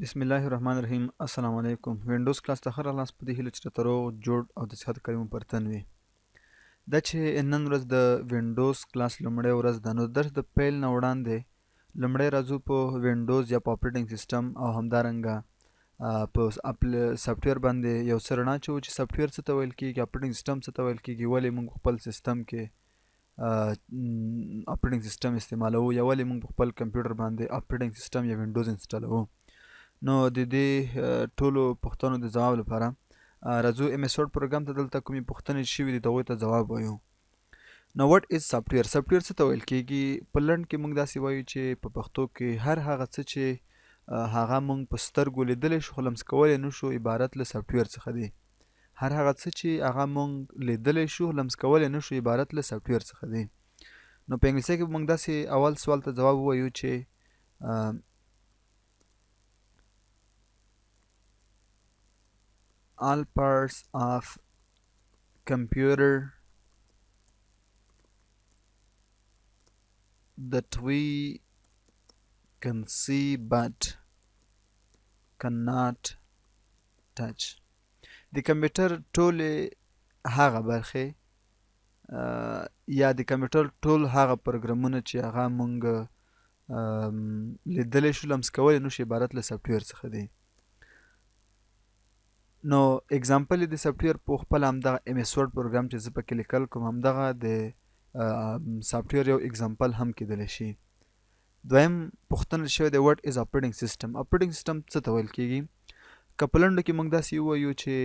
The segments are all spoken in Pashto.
بسم الله الرحمن الرحیم. السلام علیکم. وینډوز کلاس ته ښه راغلاست. په دې هیله چې درته روغ جوړ او د صحت کاري مو پر تن وي. دا چې نن ورځ د وینډوز کلاس لومړۍ ورځ ده، نو درس د پیل نه وړاندې لومړی راځو په وینډوز یا په اپریټنګ سیسټم او همدارنګه په سافټویر باندې یو څه رڼا اچوو چې سافټویر څه ته ویل کېږي، اپریټنګ سیسټم څه ته ویل کېږي، ولې موږ خپل سیسټم کې اپریټنګ سیسټم استعمالوو یا ولې موږ په خپل کمپیوټر باندې اپریټنګ سیسټم یا وینډوز انسټالوو. نو د دې ټولو پوښتنو د ځواب لپاره راځو ایم اس ورډ پروګرام ته. دلته کومې پوښتنې شوي دي د هغوی ته ځواب وایو. نو وټ از سافټویر. سافټویر څه ته ویل کېږي؟ په لنډ کې موږ داسې وایو چې په پښتو کې هر هغه څه چې هغه موږ په سترګو لیدلی شو خو لمس کولی نه شو عبارت له سافټویر څخه دی. هر هغه څه چې هغه موږ لیدلی شو لمس کولی نه شو عبارت له سافټویر څخه دی. نو په انګلیسي کې موږ داسې اول سوال ته ځواب ووایو چې all parts of computer that we can see but cannot touch. د کمپیوټر ټولې هغه برخې یا د کمپیوټر ټول هغه پروګرامونه چې هغه مونږ لیدلی شو لمس کولی نو شو عبارت له سافټویر څخه دی. نو اگزامپل د سافټویر په خپل همدغه ایم اس ورډ پروګرام چې زه پکې لیکل کوم همدغه د سافټویر یو اگزامپل هم کیدلی شي. دویم پوښتنه شوې ده وټ از اپریټنګ سیسټم. اپریټنګ سیسټم څه ته ویل کېږي؟ که په لنډو کې موږ داسې ووایو چې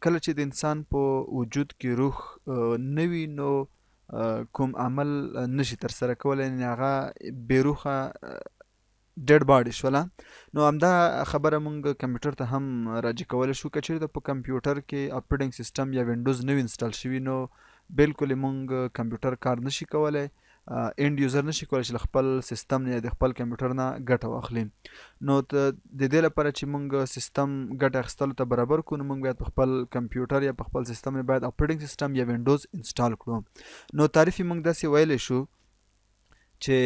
کله چې د انسان په وجود کې روح نه وي نو کوم عمل نشي ترسره کولی، یعنې هغه بې روحه ډیډ باډي شوله. نو همدا خبره مونږ کمپیوټر ته هم راجع کولی شو. که چېرته په کمپیوټر کې اپریټنګ سیسټم یا وینډوز نه وي انسټال شوي نو بالکل مونږ کمپیوټر کار نشي کولی، اینډ یوزر نشي کولی چې له خپل سیسټم نه یا د خپل کمپیوټر نه ګټه واخلي. نو د دې لپاره چې مونږ سیسټم ګټه اخیستلو ته برابر کړو نو مونږ باید په خپل کمپیوټر یا په خپل سیسټم نه باید اپریټنګ سیسټم یا وینډوز انسټال کړو. نو تعریف یې مونږ داسې ویلی شو چې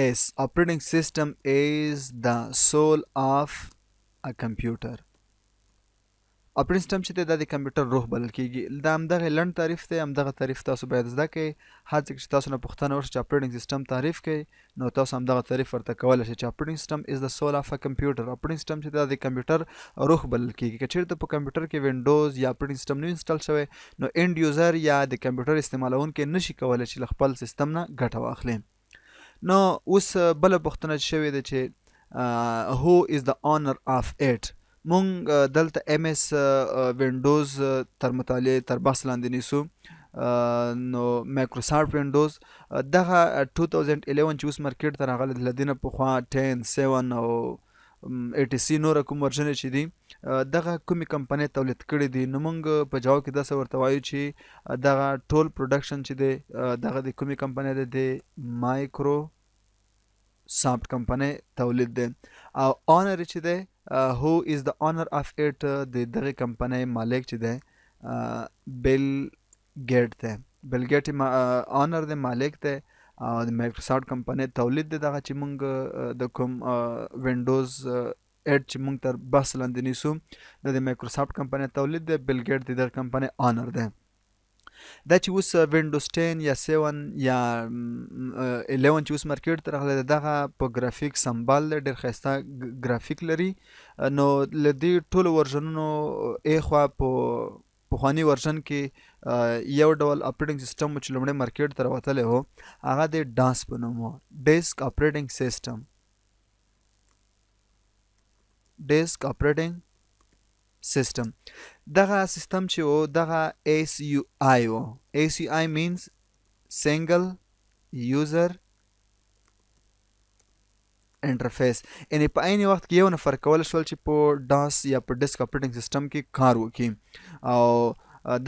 OS operating system is the soul of a computer. operating system چې دی دا د کمپیوټر روح بلل کېږي. دا همدغه لنډ تعریف دی. همدغه تعریف تاسو باید زده کړئ. هر څه چې تاسو نه پوښتنه وشي چې operating system تعریف کړئ نو تاسو همدغه تعریف ورته کولی شئ چې operating system is the soul of a computer. operating system چې دا د کمپیوټر روح بلل کېږي. که چېرته په کمپیوټر کې وینډوز یا operating system نه انسټال شوی نو اینډ یوزر یا د کمپیوټر استعمالونکی نشي کولی چې له خپل سیسټم نه ګټه واخلي. نو اوس بله پوښتنه شوې ده چې who is the owner of it. مونږ دلته ایم اس وینډوز تر مطالعې تر بحث لاندې نیسو. نو مایکروسافټ وینډوز دغه 2011 چې اوس مارکیټ ته راغلی له دې نه پخوا 10 7 او 80 نوره کوم ورژنې چې دي دغه کومې کمپنۍ تولید کړي دي نو موږ په جواب کې داسې ورته وایو چې دغه ټول پروډکشن چې دی دغه د کومې کمپنۍ دی د مایکروسافټ کمپنۍ تولید دی. او اونر چې دی who is the owner of it د دغه کمپنۍ مالک چې دی بیل ګیټ دی. بیل ګیټ اونر دی، مالک دی او د مایکروسافټ کمپنۍ تولید دی. دغه چې موږ د کوم وینډوز 8 چې موږ تر بحث لاندې نیسو د مایکروسافټ کمپنۍ تولید دی. بیل ګیټ د دغه کمپنۍ اونر دی. دا چې اوس وینډوز 10 یا 7 یا 11 چې اوس مارکیټ ته راغلی دغه په ګرافیک سمبال دی، ډېر ښایسته ګرافیک لري. نو له دې ټولو ورژنونو ایخوا په پخواني ورژن کې یو ډول اپریټنګ سیسټم چې لومړی مارکیټ ته راوتلی و هغه د ډاس په نوم و، ډیسک اپریټنګ سیسټم. ډیسک اپریټنګ سیسټم دغه سیسټم چې و دغه SUI و. SUI means single user انټرفیس، یعنې په عین وخت کې یو نفر کولی شول چې په ډاس یا په ډیسک اپریټنګ سیسټم کې کار وکړي. او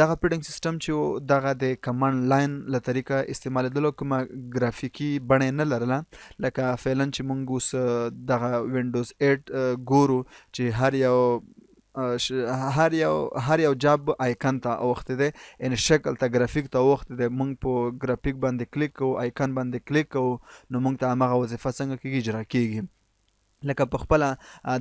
دغه اپریټنګ سیسټم چې دغه د کمانډ لاین له طریقه استعمالېدلو کومه ګرافیکي بڼه یې نه لرله. لکه فعلا چې موږ اوس دغه وینډوز 8 ګورو چې هر یو هر یو جاب آیکن ته اوښتی دی، یعنې شکل ته ګرافیک ته اوښتی دی. موږ په ګرافیک باندې کلیک کوو، آیکن باندې کلیک کوو، نو موږ ته همغه وظیفه څنګه کېږي، اجرا کېږي. لکه په خپله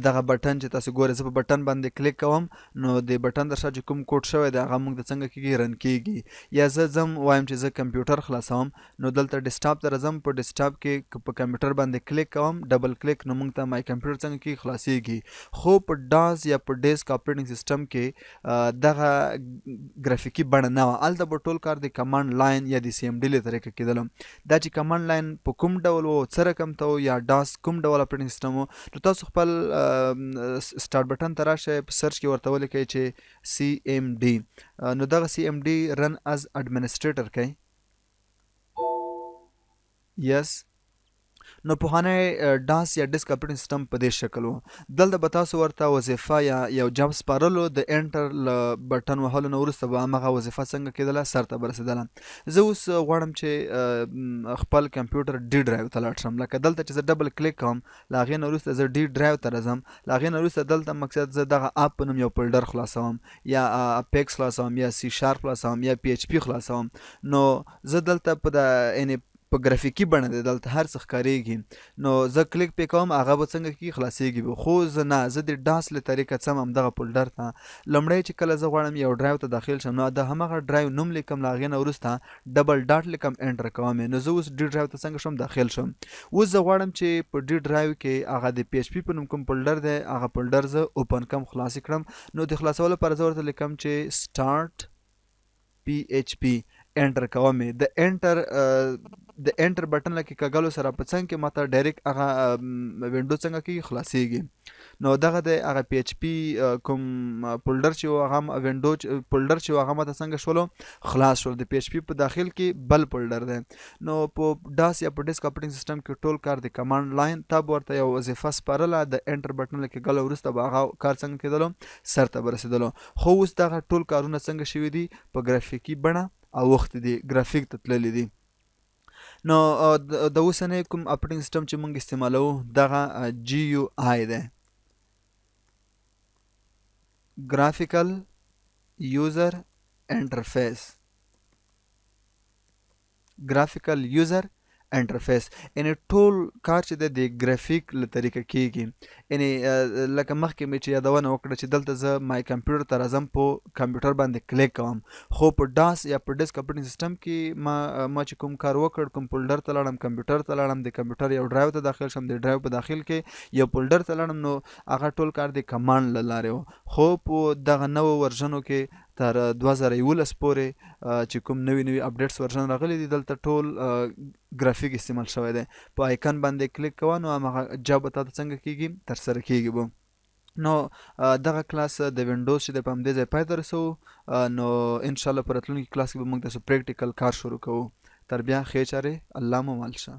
دغه بټن چې تاسو ګورئ، زه په بټن باندې کلیک کوم، نو د بټن در شا چې کوم کوډ شوی دی هغه موږ ته څنګه کېږي، رن کېږي. یا زه ځم وایم چې زه کمپیوټر خلاصوم، نو دلته ډیسکټاپ ته راځم، په ډیسکټاپ کې په کمپیوټر باندې کلیک کوم، ډبل کلیک، نو موږ ته مای کمپیوټر څنګه کېږي، خلاصېږي. خو په ډاز یا په ډیسک اپریټنګ سیسټم کې دغه ګرافیکي بڼه نه وه. هلته به ټول کار د کمانډ لاین یا د سی ام ډي له طریقه کېدلو. دا چې کمانډ لاین په کوم ډول و، څه رقم ته و، یا ډاس کوم ډول اپریټنګ سیسټم و، نو تاسو خپل سٹارټ بټن ته راشئ، په سرچ کې ورته ولیکئ چې سی ام ډي، نو دغه سی ام ډي رن از اډمنسټریټر کوي. یس، نو پخوانی ډاس یا ډیسک اپریټنګ سیسټم په دې شکل و. دلته به تاسو ورته وظیفه یا یو جاب سپارلو، د انټر له بټن وهلو نه وروسته به همغه وظیفه څنګه کېدله، سرته به رسېدله. زه اوس غواړم چې خپل کمپیوټر ډي ډرایو ته لاړ شم. لکه دلته چې زه ډبل کلیک کوم، له هغې نه وروسته زه ډي ډرایو ته راځم. له هغې نه وروسته دلته مقصد زه دغه اپ په نوم یو فولډر خلاصوم، یا اپیکس خلاصوم، یا سی شارپ خلاصوم، یا پی ایچ پي خلاصوم. نو زه دلته په یعنې په ګرافیکي بڼه دی، دلته هر څه ښکارېږي. نو زه کلیک پې کوم، هغه به څنګه کېږي، خلاصېږي به. خو زه نه، زه د ډاس له طریقه څم همدغه فولډر ته. لومړی چې کله زه غواړم یو ډرایو ته داخل شم، نو د همغه ډرایو نوم لیکم، له هغې نه وروسته ډبل ډاټ لیکم، انټر کوم یې. نو زه اوس ډي ډرایو ته څنګه شم، داخل شم. اوس زه غواړم چې په ډي ډرایو کې هغه د پی ایچ پي په نوم کوم فولډر دی، هغه فولډر زه اوپن کړم، خلاص یې کړم. نو د خلاصولو لپاره زه ورته لیکم چې سټارټ پی ایچ پي، انټر کوم یې. د انټر بټن له کېکاږلو سره په څنګ کې ماته ډایرکټ هغه وینډو څنګه کېږي، خلاصېږي. نو دغه د هغه پی ایچ پي کوم فولډر چې و، هغه وینډو فولډر چې و، هغه ماته څنګه شولو، خلاص شول. د پی ایچ پي په داخل کې بل فولډر دی. نو په ډاس یا په ډیسک اپریټنګ سیسټم کې ټول کار د کمانډ لاین، تا به ورته یو وظیفه سپارله، د انټر بټن له کېږلو وروسته به هغه کار څنګه کېدلو، سرته به رسېدلو. خو اوس دغه ټول کارونه څنګه شوي دي، په ګرافیکي بڼه اوښتي دي، ګرافیک ته تللي دي. نو د اوسنی کوم اپریټنګ سیسټم چې موږ استعمالوو، دغه جی یو آی دی، ګرافیکل یوزر انټرفیس. ګرافیکل یوزر انټرفیس یعنې ټول کار چې دی د ګرافیک له طریقه کېږي. یعنې لکه مخکې مې چې یادونه وکړه چې دلته زه مای کمپیوټر ته راځم، په کمپیوټر باندې کلیک کوم. خو په ډاس یا په ډیسک اپریټنګ سیسټم کې ما چې کوم کار وکړ، کوم فولډر ته لاړم، کمپیوټر ته لاړم، د کمپیوټر یو ډرایو ته داخل شم، د ډرایو په داخل کې یو فولډر ته لاړم، نو هغه ټول کار د کمانډ له لارې و. خو په دغه نوو ورژنو کې تر 2011 پورې چې کوم نوي اپډیټس ورژن راغلي دي، دلته ټول ګرافیک استعمال شوی دی. په آیکن باندې کلیک کوه، نو همغه جاب به تا ته څنګه کېږي، ترسره کېږي به. نو دغه کلاس د وینډوز چې دی په همدې ځای پای ته رسوو. نو انشاءالله په راتلونکي کلاس کې به موږ تاسو پریکټیکل کار شروع کوو. تر بیا ښې چارې، الله مو مل شه.